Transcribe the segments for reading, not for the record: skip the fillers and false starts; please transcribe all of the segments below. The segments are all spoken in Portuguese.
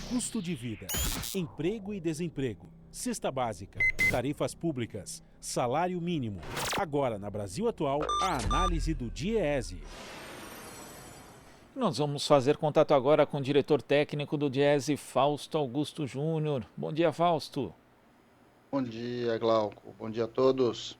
Custo de vida, emprego e desemprego, cesta básica, tarifas públicas, salário mínimo. Agora, na Brasil Atual, a análise do DIEESE. Nós vamos fazer contato agora com o diretor técnico do DIEESE, Fausto Augusto Júnior. Bom dia, Fausto. Bom dia, Glauco. Bom dia a todos.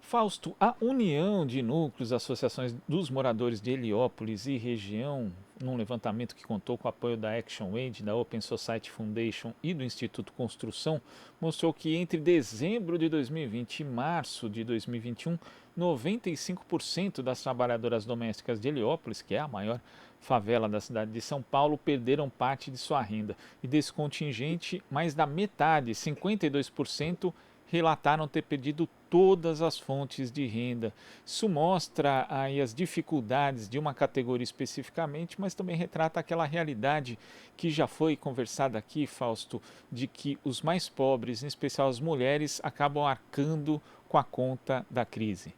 Fausto, a união de núcleos, associações dos moradores de Heliópolis e região, num levantamento que contou com o apoio da ActionAid, da Open Society Foundation e do Instituto Construção, mostrou que entre dezembro de 2020 e março de 2021, 95% das trabalhadoras domésticas de Heliópolis, que é a maior favela da cidade de São Paulo, perderam parte de sua renda. E desse contingente, mais da metade, 52%, relataram ter perdido todas as fontes de renda. Isso mostra aí as dificuldades de uma categoria especificamente, mas também retrata aquela realidade que já foi conversada aqui, Fausto, de que os mais pobres, em especial as mulheres, acabam arcando com a conta da crise.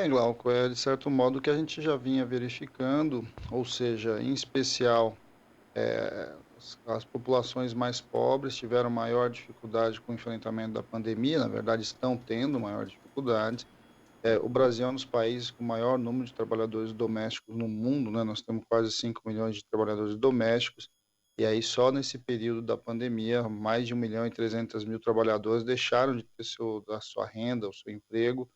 Glauco, de certo modo o que a gente já vinha verificando, ou seja, em especial, as populações mais pobres tiveram maior dificuldade com o enfrentamento da pandemia, na verdade estão tendo maior dificuldade. O Brasil é um dos países com o maior número de trabalhadores domésticos no mundo, né? Nós temos quase 5 milhões de trabalhadores domésticos, e aí só nesse período da pandemia, mais de 1.300.000 trabalhadores deixaram de ter a sua renda, o seu emprego,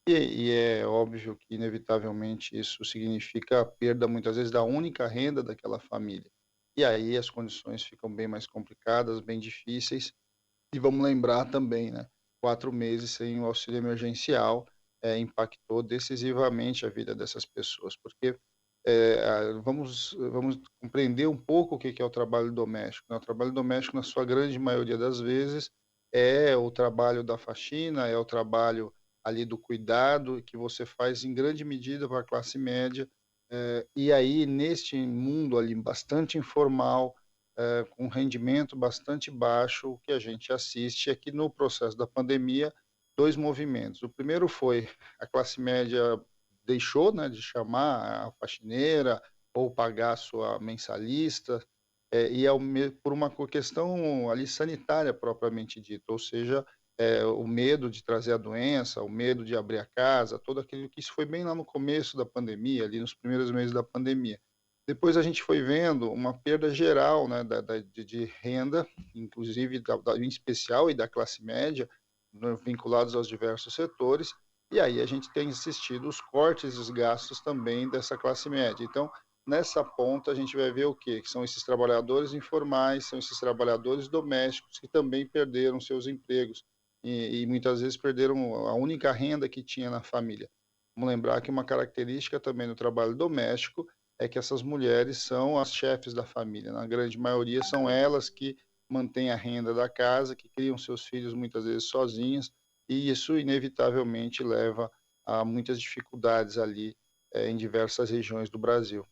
e é óbvio que, inevitavelmente, isso significa a perda, muitas vezes, da única renda daquela família. E aí as condições ficam bem mais complicadas, bem difíceis. E vamos lembrar também, né, 4 meses sem o auxílio emergencial impactou decisivamente a vida dessas pessoas, porque vamos compreender um pouco o que é o trabalho doméstico, né? O trabalho doméstico, na sua grande maioria das vezes, é o trabalho da faxina, é o trabalho ali do cuidado, que você faz em grande medida para a classe média, e aí neste mundo ali bastante informal, com rendimento bastante baixo, o que a gente assiste é que no processo da pandemia, 2 movimentos. O primeiro foi a classe média deixou, né, de chamar a faxineira ou pagar a sua mensalista, e por uma questão ali sanitária propriamente dita, ou seja, o medo de trazer a doença, o medo de abrir a casa, tudo aquilo que isso foi bem lá no começo da pandemia, ali nos primeiros meses da pandemia. Depois a gente foi vendo uma perda geral, né, de renda, inclusive em especial e da classe média, né, vinculados aos diversos setores, e aí a gente tem assistido os cortes e os gastos também dessa classe média. Então, nessa ponta a gente vai ver o quê? Que são esses trabalhadores informais, são esses trabalhadores domésticos que também perderam seus empregos e muitas vezes perderam a única renda que tinha na família. Vamos lembrar que uma característica também do trabalho doméstico é que essas mulheres são as chefes da família, na grande maioria são elas que mantêm a renda da casa, que criam seus filhos muitas vezes sozinhas, e isso inevitavelmente leva a muitas dificuldades ali em diversas regiões do Brasil.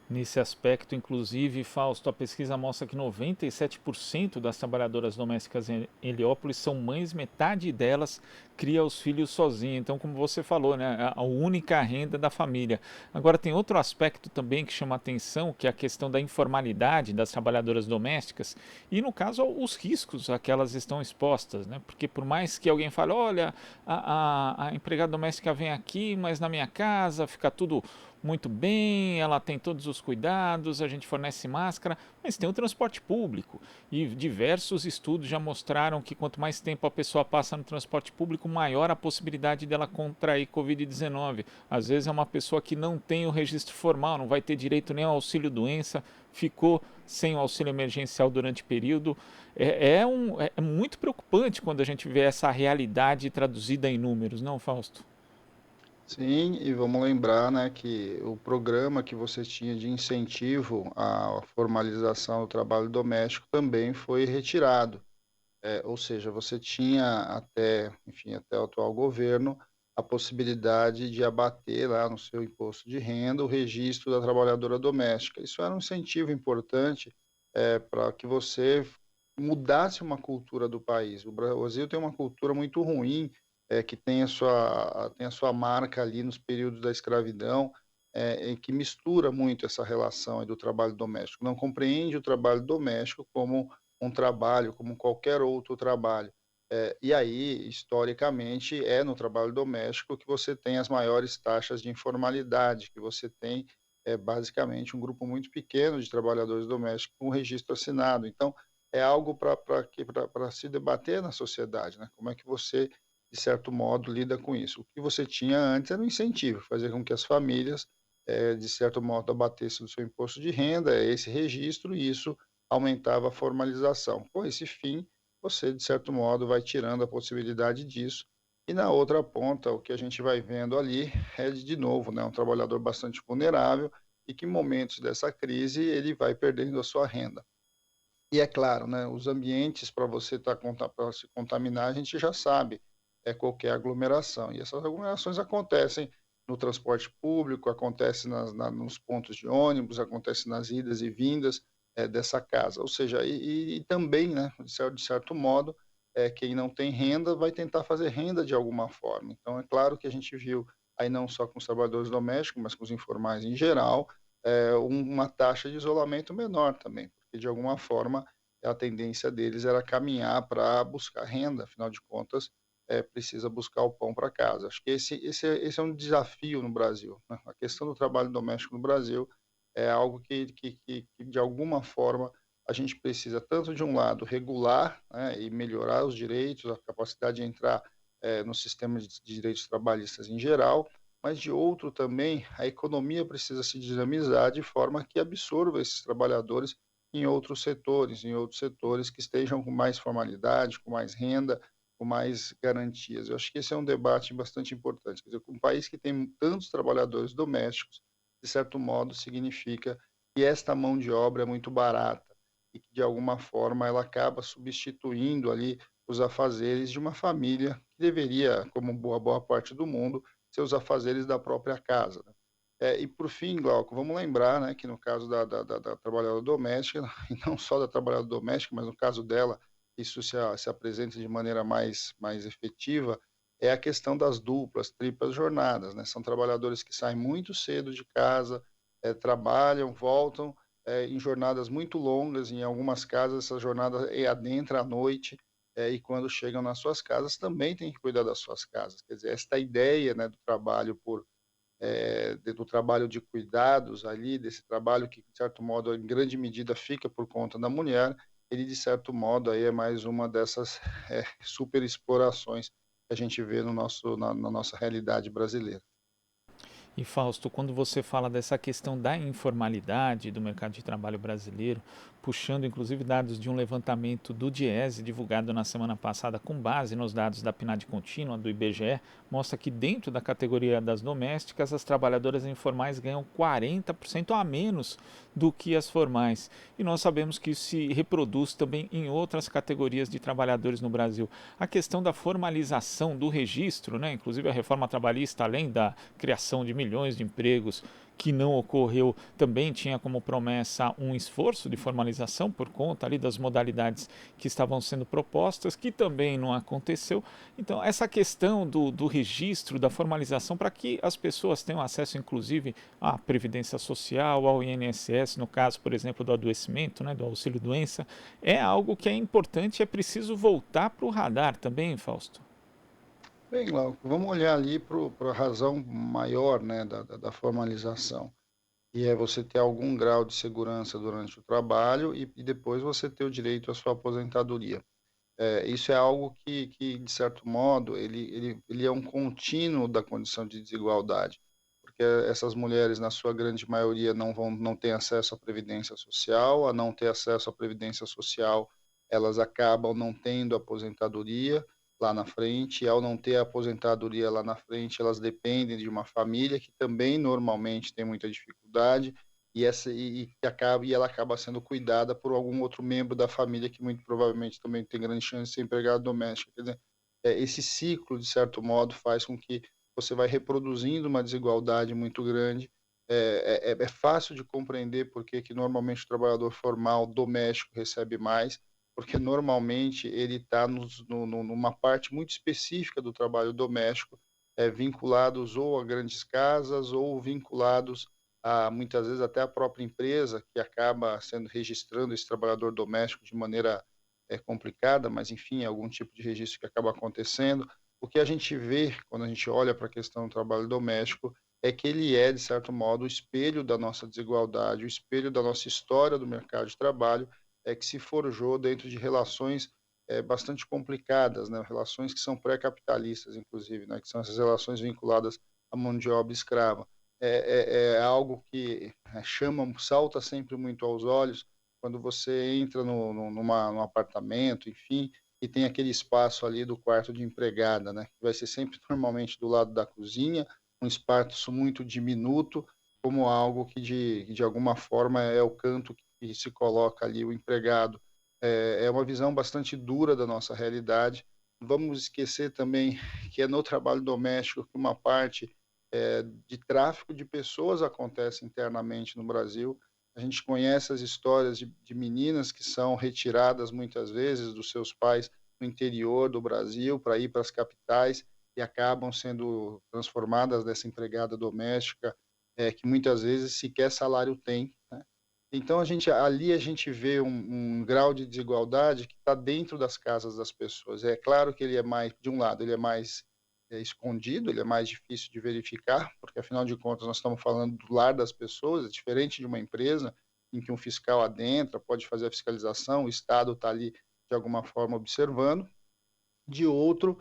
Nesse aspecto, inclusive, Fausto, a pesquisa mostra que 97% das trabalhadoras domésticas em Heliópolis são mães, metade delas cria os filhos sozinha. Então, como você falou, né, a única renda da família. Agora, tem outro aspecto também que chama atenção, que é a questão da informalidade das trabalhadoras domésticas e, no caso, os riscos a que elas estão expostas, né? Porque por mais que alguém fale, olha, a empregada doméstica vem aqui, mas na minha casa fica tudo muito bem, ela tem todos os cuidados, a gente fornece máscara, mas tem o transporte público. E diversos estudos já mostraram que quanto mais tempo a pessoa passa no transporte público, maior a possibilidade dela contrair Covid-19. Às vezes é uma pessoa que não tem o registro formal, não vai ter direito nem ao auxílio-doença, ficou sem o auxílio emergencial durante o período. É muito preocupante quando a gente vê essa realidade traduzida em números, não, Fausto? Sim, e vamos lembrar, né, que o programa que você tinha de incentivo à formalização do trabalho doméstico também foi retirado. Ou seja, você tinha até, enfim, até o atual governo, a possibilidade de abater lá no seu imposto de renda o registro da trabalhadora doméstica. Isso era um incentivo importante para que você mudasse uma cultura do país. O Brasil tem uma cultura muito ruim, que tem a sua marca ali nos períodos da escravidão, que mistura muito essa relação aí do trabalho doméstico, não compreende o trabalho doméstico como um trabalho, como qualquer outro trabalho. E aí, historicamente, é no trabalho doméstico que você tem as maiores taxas de informalidade, que você tem, basicamente, um grupo muito pequeno de trabalhadores domésticos com registro assinado. Então, é algo para se debater na sociedade, né? Como é que você, de certo modo, lida com isso? O que você tinha antes era um incentivo, fazer com que as famílias, de certo modo, abatessem o seu imposto de renda, esse registro, e isso aumentava a formalização. Com esse fim, você, de certo modo, vai tirando a possibilidade disso. E na outra ponta, o que a gente vai vendo ali é, de novo, né, um trabalhador bastante vulnerável e que em momentos dessa crise ele vai perdendo a sua renda. E é claro, né, os ambientes para você para se contaminar, a gente já sabe, qualquer aglomeração. E essas aglomerações acontecem no transporte público, acontece nos pontos de ônibus, acontece nas idas e vindas, dessa casa. Ou seja, e também, né, de certo modo, quem não tem renda vai tentar fazer renda de alguma forma. Então é claro que a gente viu, aí não só com os trabalhadores domésticos, mas com os informais em geral, uma taxa de isolamento menor também, porque de alguma forma a tendência deles era caminhar para buscar renda, afinal de contas, precisa buscar o pão para casa. Acho que esse é um desafio no Brasil, né? A questão do trabalho doméstico no Brasil é algo que de alguma forma a gente precisa tanto de um lado regular, né, e melhorar os direitos, a capacidade de entrar no sistema de direitos trabalhistas em geral, mas de outro também a economia precisa se dinamizar de forma que absorva esses trabalhadores em outros setores que estejam com mais formalidade, com mais renda, com mais garantias. Eu acho que esse é um debate bastante importante. Quer dizer, um país que tem tantos trabalhadores domésticos, de certo modo, significa que esta mão de obra é muito barata e que, de alguma forma, ela acaba substituindo ali os afazeres de uma família que deveria, como boa parte do mundo, ser os afazeres da própria casa, né? E por fim, Glauco, vamos lembrar, né, que no caso da trabalhadora doméstica, e não só da trabalhadora doméstica, mas no caso dela, isso se apresenta de maneira mais efetiva, é a questão das duplas, triplas jornadas, né? São trabalhadores que saem muito cedo de casa, trabalham, voltam, em jornadas muito longas, em algumas casas essa jornada adentra à noite, e quando chegam nas suas casas também têm que cuidar das suas casas. Quer dizer, esta ideia, né, do trabalho do trabalho de cuidados ali, desse trabalho que, de certo modo, em grande medida fica por conta da mulher, ele, de certo modo, aí é mais uma dessas superexplorações que a gente vê na nossa realidade brasileira. E Fausto, quando você fala dessa questão da informalidade do mercado de trabalho brasileiro, puxando inclusive dados de um levantamento do Diese, divulgado na semana passada com base nos dados da PNAD contínua do IBGE, mostra que dentro da categoria das domésticas, as trabalhadoras informais ganham 40% a menos do que as formais. E nós sabemos que isso se reproduz também em outras categorias de trabalhadores no Brasil. A questão da formalização do registro, né, inclusive a reforma trabalhista, além da criação de milhões de empregos que não ocorreu, também tinha como promessa um esforço de formalização por conta ali das modalidades que estavam sendo propostas, que também não aconteceu. Então, essa questão do registro, da formalização, para que as pessoas tenham acesso, inclusive, à Previdência Social, ao INSS, no caso, por exemplo, do adoecimento, né, do auxílio-doença, é algo que é importante e é preciso voltar para o radar também, Fausto. Bem, Glauco, vamos olhar ali para a razão maior, né, da formalização, e é você ter algum grau de segurança durante o trabalho e depois você ter o direito à sua aposentadoria. Isso é algo que, de certo modo, ele é um contínuo da condição de desigualdade, porque essas mulheres, na sua grande maioria, não têm acesso à previdência social, a não ter acesso à previdência social, elas acabam não tendo aposentadoria lá na frente, e ao não ter a aposentadoria lá na frente, elas dependem de uma família que também normalmente tem muita dificuldade, e ela acaba sendo cuidada por algum outro membro da família que muito provavelmente também tem grande chance de ser empregado doméstico. Quer dizer, esse ciclo, de certo modo, faz com que você vai reproduzindo uma desigualdade muito grande. É fácil de compreender por que normalmente o trabalhador formal doméstico recebe mais, porque normalmente ele está numa parte muito específica do trabalho doméstico, vinculados ou a grandes casas ou vinculados a, muitas vezes, até a própria empresa, que acaba registrando esse trabalhador doméstico de maneira complicada, mas enfim, algum tipo de registro que acaba acontecendo. O que a gente vê quando a gente olha para a questão do trabalho doméstico é que ele é, de certo modo, o espelho da nossa desigualdade, o espelho da nossa história do mercado de trabalho, que se forjou dentro de relações bastante complicadas, né? Relações que são pré-capitalistas, inclusive, né? Que são essas relações vinculadas à mão de obra escrava. É algo que salta sempre muito aos olhos quando você entra num apartamento, enfim, e tem aquele espaço ali do quarto de empregada, né? Que vai ser sempre normalmente do lado da cozinha, um espaço muito diminuto, como algo que de alguma forma é o canto que se coloca ali o empregado. É uma visão bastante dura da nossa realidade. Vamos esquecer também que é no trabalho doméstico que uma parte de tráfico de pessoas acontece internamente no Brasil. A gente conhece as histórias de meninas que são retiradas muitas vezes dos seus pais no interior do Brasil para ir para as capitais e acabam sendo transformadas nessa empregada doméstica, que muitas vezes sequer salário tem, né? Então ali a gente vê um grau de desigualdade que está dentro das casas das pessoas. É claro que ele é mais, de um lado, ele é mais escondido, ele é mais difícil de verificar, porque afinal de contas nós estamos falando do lar das pessoas, é diferente de uma empresa em que um fiscal adentra, pode fazer a fiscalização, o Estado está ali de alguma forma observando. De outro,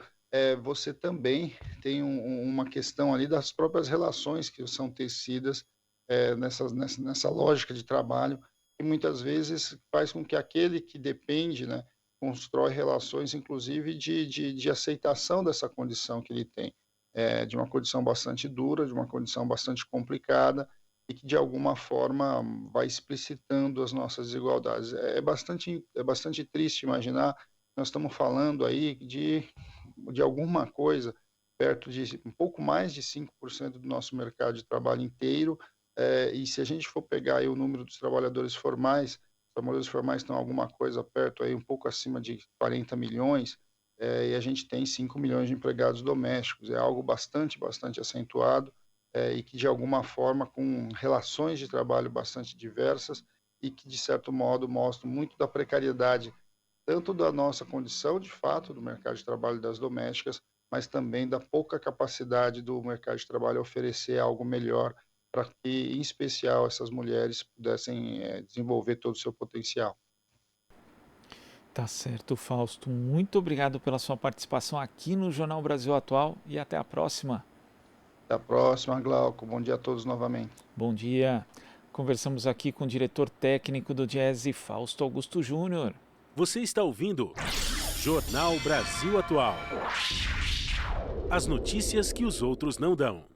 você também tem uma questão ali das próprias relações que são tecidas nessa lógica de trabalho, que muitas vezes faz com que aquele que depende, né, constrói relações, inclusive, de aceitação dessa condição que ele tem, de uma condição bastante dura, de uma condição bastante complicada, e que, de alguma forma, vai explicitando as nossas desigualdades. É bastante triste imaginar que nós estamos falando aí de alguma coisa perto de um pouco mais de 5% do nosso mercado de trabalho inteiro, e se a gente for pegar aí o número dos trabalhadores formais estão alguma coisa perto aí, um pouco acima de 40 milhões, e a gente tem 5 milhões de empregados domésticos. É algo bastante acentuado, e que de alguma forma com relações de trabalho bastante diversas e que de certo modo mostram muito da precariedade, tanto da nossa condição de fato do mercado de trabalho das domésticas, mas também da pouca capacidade do mercado de trabalho oferecer algo melhor para que, em especial, essas mulheres pudessem desenvolver todo o seu potencial. Tá certo, Fausto. Muito obrigado pela sua participação aqui no Jornal Brasil Atual e até a próxima. Até a próxima, Glauco. Bom dia a todos novamente. Bom dia. Conversamos aqui com o diretor técnico do Diese, Fausto Augusto Júnior. Você está ouvindo Jornal Brasil Atual. As notícias que os outros não dão.